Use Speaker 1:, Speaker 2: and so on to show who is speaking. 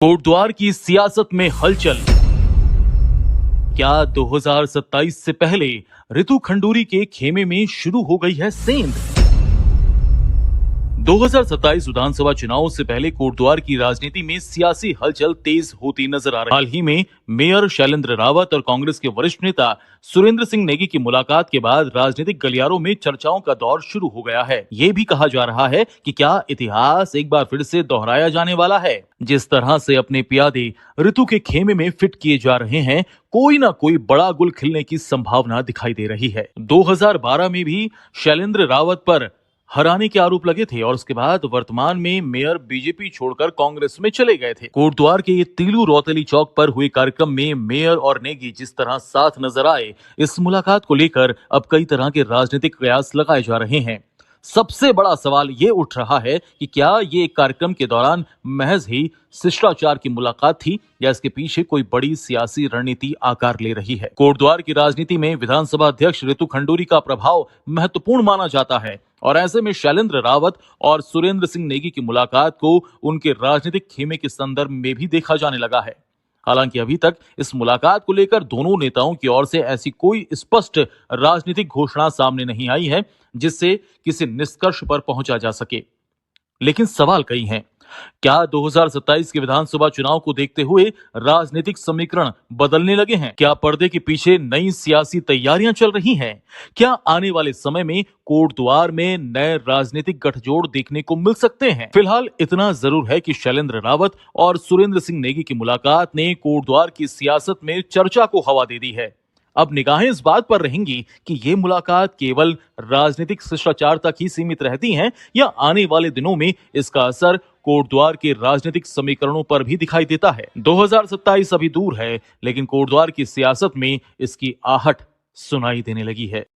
Speaker 1: कोटद्वार की सियासत में हलचल। क्या 2027 से पहले रितु खंडूरी के खेमे में शुरू हो गई है सेंध? 2027 विधानसभा चुनाव से पहले कोटद्वार की राजनीति में सियासी हलचल तेज होती नजर आ रही है। हाल ही में मेयर शैलेंद्र रावत और कांग्रेस के वरिष्ठ नेता सुरेंद्र सिंह नेगी की मुलाकात के बाद राजनीतिक गलियारों में चर्चाओं का दौर शुरू हो गया है। ये भी कहा जा रहा है कि क्या इतिहास एक बार फिर से दोहराया जाने वाला है। जिस तरह से अपने प्यादे ऋतु के खेमे में फिट किए जा रहे हैं, कोई ना कोई बड़ा गुल खिलने की संभावना दिखाई दे रही है। 2012 में भी शैलेंद्र रावत पर हराने के आरोप लगे थे और उसके बाद वर्तमान में मेयर बीजेपी छोड़कर कांग्रेस में चले गए थे। कोटद्वार के तिलू रौतेली चौक पर हुए कार्यक्रम में मेयर और नेगी जिस तरह साथ नजर आए, इस मुलाकात को लेकर अब कई तरह के राजनीतिक कयास लगाए जा रहे हैं। सबसे बड़ा सवाल ये उठ रहा है कि क्या ये एक कार्यक्रम के दौरान महज ही शिष्टाचार की मुलाकात थी या इसके पीछे कोई बड़ी सियासी रणनीति आकार ले रही है। कोटद्वार की राजनीति में विधानसभा अध्यक्ष रितु खंडूरी का प्रभाव महत्वपूर्ण माना जाता है और ऐसे में शैलेंद्र रावत और सुरेंद्र सिंह नेगी की मुलाकात को उनके राजनीतिक खेमे के संदर्भ में भी देखा जाने लगा है। हालांकि अभी तक इस मुलाकात को लेकर दोनों नेताओं की ओर से ऐसी कोई स्पष्ट राजनीतिक घोषणा सामने नहीं आई है जिससे किसी निष्कर्ष पर पहुंचा जा सके। लेकिन सवाल कई हैं। क्या 2027 के विधानसभा चुनाव को देखते हुए राजनीतिक समीकरण बदलने लगे हैं? क्या पर्दे के पीछे नई सियासी तैयारियां चल रही हैं? क्या आने वाले समय में कोटद्वार में नए राजनीतिक गठजोड़ देखने को मिल सकते हैं? फिलहाल इतना जरूर है कि शैलेंद्र रावत और सुरेंद्र सिंह नेगी की मुलाकात ने कोटद्वार की सियासत में चर्चा को हवा दे दी है। अब निगाहें इस बात पर रहेंगी कि ये मुलाकात केवल राजनीतिक शिष्टाचार तक ही सीमित रहती हैं या आने वाले दिनों में इसका असर कोटद्वार के राजनीतिक समीकरणों पर भी दिखाई देता है। 2027 अभी दूर है, लेकिन कोटद्वार की सियासत में इसकी आहट सुनाई देने लगी है।